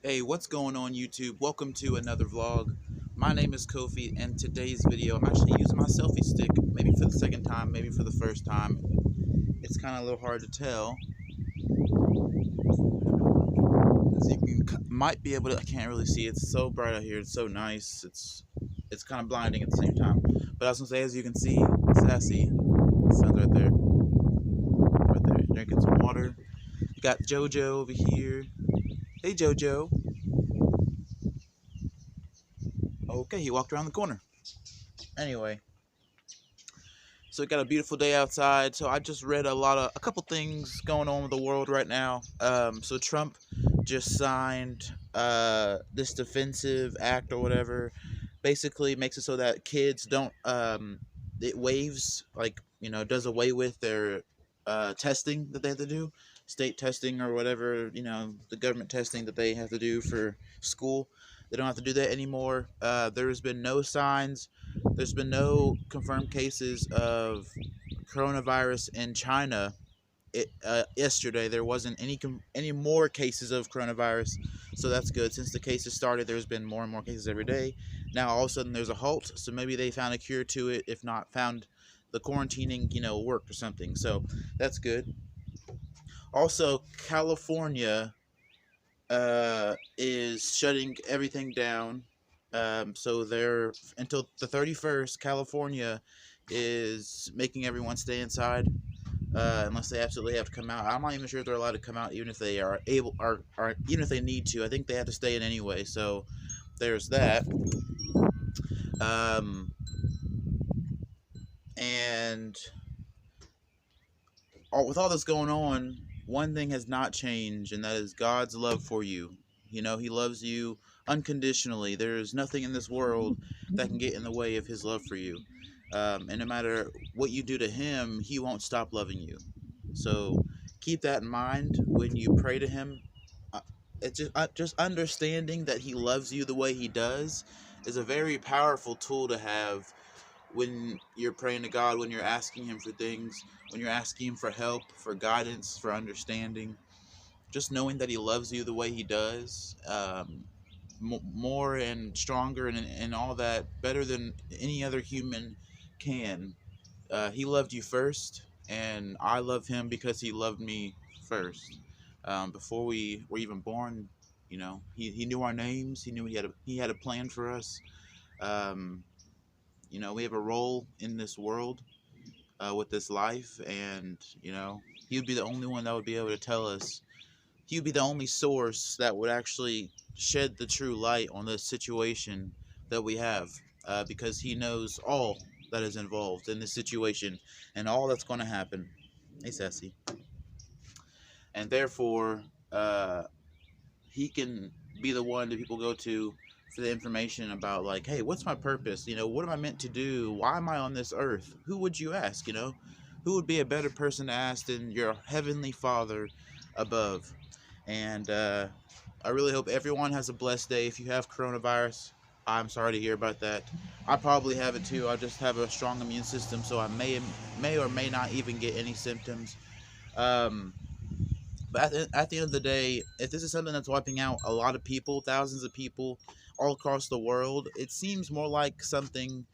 Hey, what's going on YouTube? Welcome to another vlog. My name is Kofi, and today's video I'm actually using my selfie stick, maybe for the second time, maybe for the first time. It's kind of a little hard to tell. As you might be able to, I can't really see. It's so bright out here. It's so nice. It's kind of blinding at the same time. But I was gonna say, as you can see, Sassy, sun's right there, drinking some water. You got JoJo over here. Hey JoJo. Okay, he walked around the corner. Anyway. So we got a beautiful day outside. So I just read a couple things going on with the world right now. So Trump just signed this defensive act or whatever. Basically makes it so that kids don't it waives, like, does away with their testing that they have to do, state testing or whatever, the government testing that they have to do for school. They don't have to do that anymore. There has been no signs. There's been no confirmed cases of coronavirus in China. Yesterday there wasn't any more cases of coronavirus, so that's good. Since the cases started, there's been more and more cases every day. Now all of a sudden there's a halt, so maybe they found a cure to it. If not, found the quarantining, worked or something. So that's good. Also, California is shutting everything down. So they're until the 31st. California is making everyone stay inside unless they absolutely have to come out. I'm not even sure if they're allowed to come out, even if they are able, are even if they need to. I think they have to stay in anyway. So there's that. Um, and with all this going on, one thing has not changed, and that is God's love for you. He loves you unconditionally. There's nothing in this world that can get in the way of His love for you. And no matter what you do to Him, He won't stop loving you. So keep that in mind when you pray to Him. It's just understanding that He loves you the way He does is a very powerful tool to have when you're praying to God, when you're asking Him for things, when you're asking Him for help, for guidance, for understanding. Just knowing that He loves you the way He does, more and stronger and all that, better than any other human can. He loved you first, and I love Him because He loved me first. Before we were even born, He knew our names. He knew He had a plan for us. Um, we have a role in this world, with this life, and He would be the only one that would be able to tell us. He would be the only source that would actually shed the true light on the situation that we have, because He knows all that is involved in this situation and all that's going to happen. Hey, Sassy. And therefore, He can be the one that people go to for the information about, like, hey, what's my purpose? What am I meant to do? Why am I on this earth? Who would you ask? Who would be a better person to ask than your heavenly Father above? And I really hope everyone has a blessed day. If you have coronavirus, I'm sorry to hear about that. I probably have it too. I just have a strong immune system, so I may or may not even get any symptoms. Um, but at the end of the day, if this is something that's wiping out a lot of people, thousands of people all across the world, it seems more like something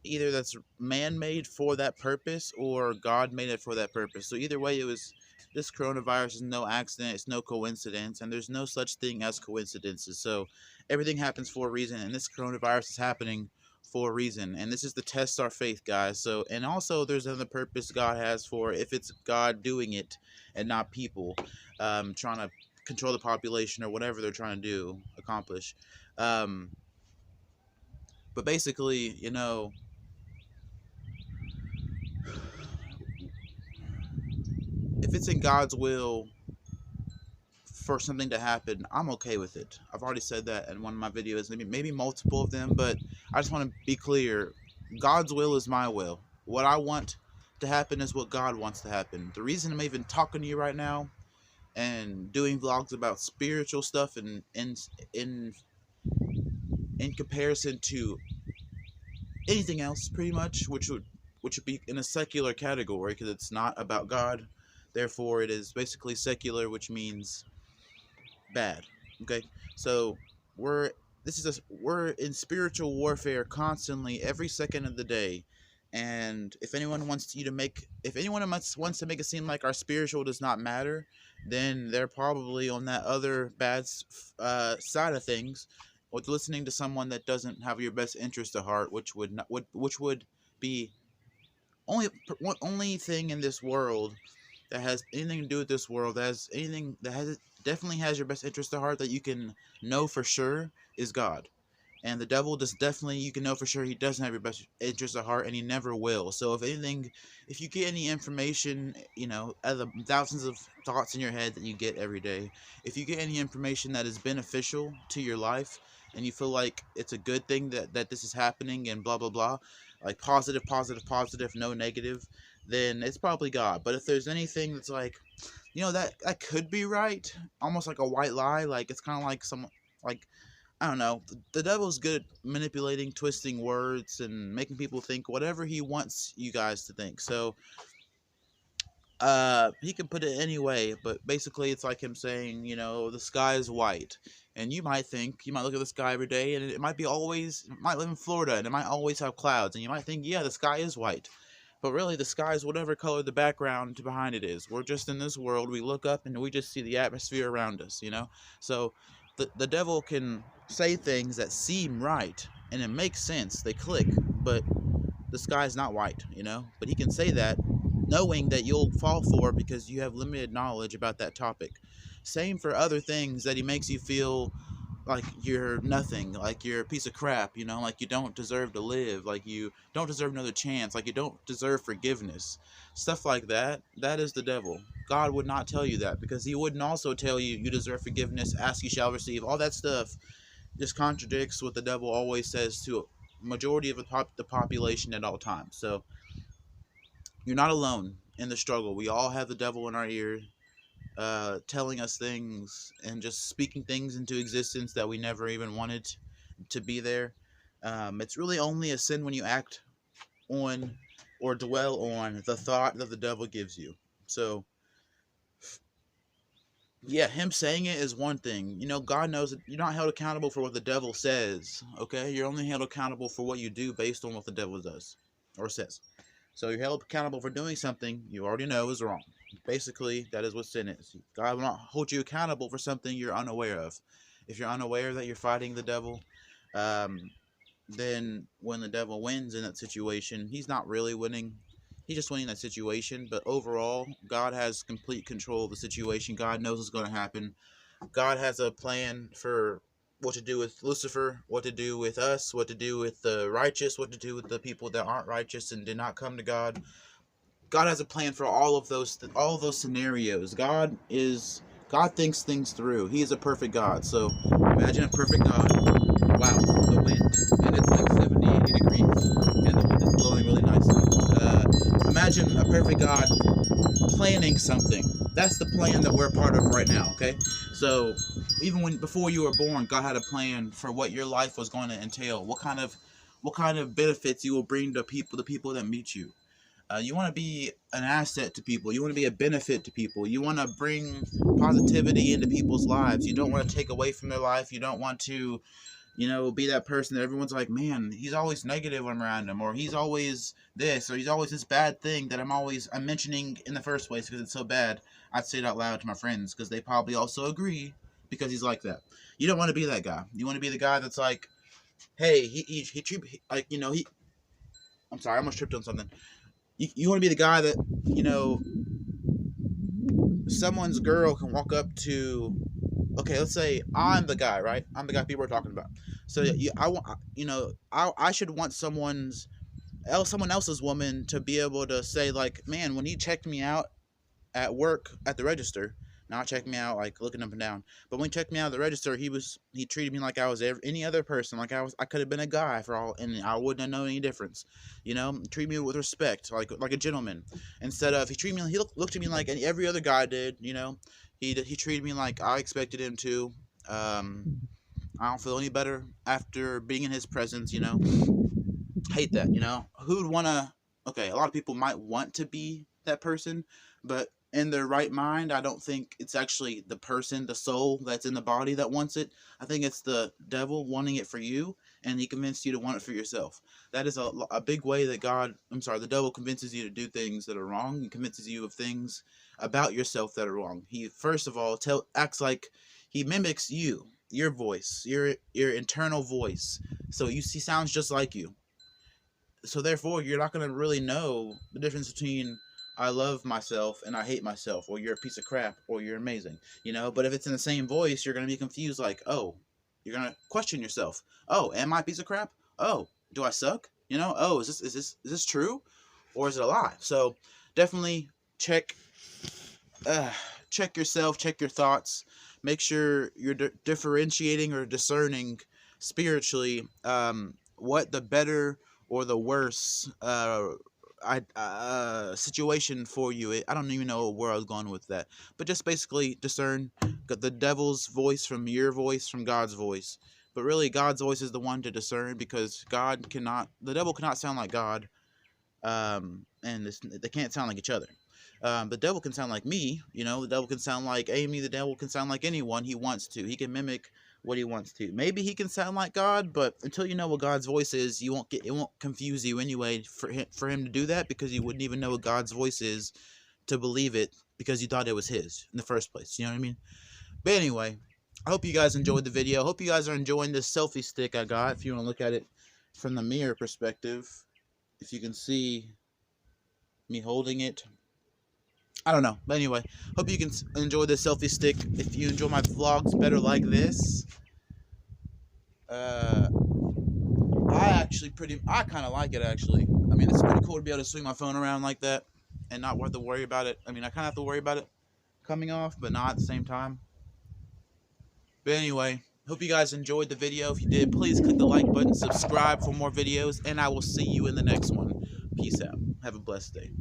either that's man-made for that purpose or God made it for that purpose. So either way, this coronavirus is no accident, it's no coincidence, and there's no such thing as coincidences. So everything happens for a reason, and this coronavirus is happening for a reason. And this is to test our faith, guys. So, and also there's another purpose God has for if it's God doing it and not people trying to control the population or whatever they're trying to accomplish. But basically, if it's in God's will for something to happen, I'm okay with it. I've already said that in one of my videos, maybe multiple of them, but I just want to be clear. God's will is my will. What I want to happen is what God wants to happen. The reason I'm even talking to you right now and doing vlogs about spiritual stuff and in comparison to anything else, pretty much, which would be in a secular category because it's not about God. Therefore, it is basically secular, which means bad. Okay, so we're we're in spiritual warfare constantly every second of the day. And if anyone wants you to make if anyone wants to make it seem like our spiritual does not matter, then they're probably on that other bad side of things, with listening to someone that doesn't have your best interest at heart, which would not which would be only only thing in this world that has anything to do with this world, that has anything that has definitely has your best interest at heart, that you can know for sure, is God. And the devil just definitely, you can know for sure, he doesn't have your best interest at heart, and he never will. So if anything, if you get any information, out of the thousands of thoughts in your head that you get every day, if you get any information that is beneficial to your life, and you feel like it's a good thing that this is happening, and blah blah blah, like positive, positive, positive, no negative, then it's probably God. But if there's anything that's like, that could be right, almost like a white lie, like it's kind of like some, like, I don't know. The devil's good at manipulating, twisting words, and making people think whatever he wants you guys to think. So, he can put it any way, but basically it's like him saying, the sky is white. And you might look at the sky every day, and it might be always, it might live in Florida, and it might always have clouds, and you might think, yeah, the sky is white. But really, the sky is whatever color the background behind it is. We're just in this world. We look up and we just see the atmosphere around us. So the devil can say things that seem right and it makes sense. They click, but the sky is not white. But he can say that knowing that you'll fall for, because you have limited knowledge about that topic. Same for other things that he makes you feel like you're nothing, like you're a piece of crap, like you don't deserve to live, like you don't deserve another chance, like you don't deserve forgiveness. Stuff like that. That is the devil. God would not tell you that, because he wouldn't also tell you you deserve forgiveness, ask you shall receive. All that stuff just contradicts what the devil always says to a majority of the population at all times. So you're not alone in the struggle. We all have the devil in our ear, telling us things and just speaking things into existence that we never even wanted to be there. It's really only a sin when you act on or dwell on the thought that the devil gives you. So, yeah, him saying it is one thing. God knows that you're not held accountable for what the devil says, okay? You're only held accountable for what you do based on what the devil does or says. So you're held accountable for doing something you already know is wrong. Basically, that is what sin is. God will not hold you accountable for something you're unaware of. If you're unaware that you're fighting the devil, um, then when the devil wins in that situation, he's not really winning. He's just winning that situation. But overall, God has complete control of the situation. God knows what's going to happen. God has a plan for what to do with Lucifer, what to do with us, what to do with the righteous, what to do with the people that aren't righteous and did not come to God. God has a plan for all of those scenarios. God thinks things through. He is a perfect God. So imagine a perfect God. Wow, the wind, and it's like 70, 80 degrees, and the wind is blowing really nicely. Imagine a perfect God planning something. That's the plan that we're a part of right now, okay? So even before you were born, God had a plan for what your life was going to entail, what kind of benefits you will bring to the people that meet you. You want to be an asset to people. You want to be a benefit to people. You want to bring positivity into people's lives. You don't want to take away from their life. You don't want to, be that person that everyone's like, man, he's always negative when I'm around him, or he's always this, or he's always this bad thing that I'm mentioning in the first place because it's so bad. I'd say it out loud to my friends because they probably also agree, because he's like that. You don't want to be that guy. You want to be the guy that's like, hey, like, I'm sorry, I almost tripped on something. You want to be the guy that, someone's girl can walk up to. Okay, let's say I'm the guy, right? I'm the guy people are talking about. So I want, I should want someone else's woman to be able to say, like, man, when he checked me out at work at the register, not checking me out like looking up and down, but when he checked me out at the register, he treated me like I was any other person, like I could have been a guy for all, and I wouldn't have known any difference. Treat me with respect, like a gentleman, instead of he looked at me like every other guy did. He treated me like I expected him to. I don't feel any better after being in his presence. Hate that. Who'd wanna? Okay, a lot of people might want to be that person, but in their right mind, I don't think it's actually the person, the soul that's in the body that wants it. I think it's the devil wanting it for you, and he convinced you to want it for yourself. That is a big way that the devil convinces you to do things that are wrong. He convinces you of things about yourself that are wrong. He, first of all, acts like he mimics you, your voice, your internal voice. So he sounds just like you. So therefore, you're not going to really know the difference between I love myself and I hate myself, or you're a piece of crap, or you're amazing, But if it's in the same voice, you're going to be confused, like, oh, you're going to question yourself. Oh, am I a piece of crap? Oh, do I suck? Oh, is this true, or is it a lie? So definitely check yourself, check your thoughts, make sure you're differentiating or discerning spiritually what the better or the worse situation for you. I don't even know where I was going with that, but just basically discern the devil's voice from your voice, from God's voice. But really, God's voice is the one to discern, because the devil cannot sound like God, and they can't sound like each other. The devil can sound like me, the devil can sound like Amy, the devil can sound like anyone he wants to. He can mimic what he wants to. Maybe he can sound like God, but until you know what God's voice is, it won't confuse you anyway for him to do that, because you wouldn't even know what God's voice is to believe it, because you thought it was his in the first place. You know what I mean? But anyway, I hope you guys enjoyed the video. I hope you guys are enjoying this selfie stick I got. If you want to look at it from the mirror perspective, if you can see me holding it, I don't know. But anyway, hope you can enjoy this selfie stick. If you enjoy my vlogs better like this, I kind of like it, actually. I mean, it's pretty cool to be able to swing my phone around like that and not have to worry about it. I mean, I kind of have to worry about it coming off, but not at the same time. But anyway, hope you guys enjoyed the video. If you did, please click the like button, subscribe for more videos, and I will see you in the next one. Peace out. Have a blessed day.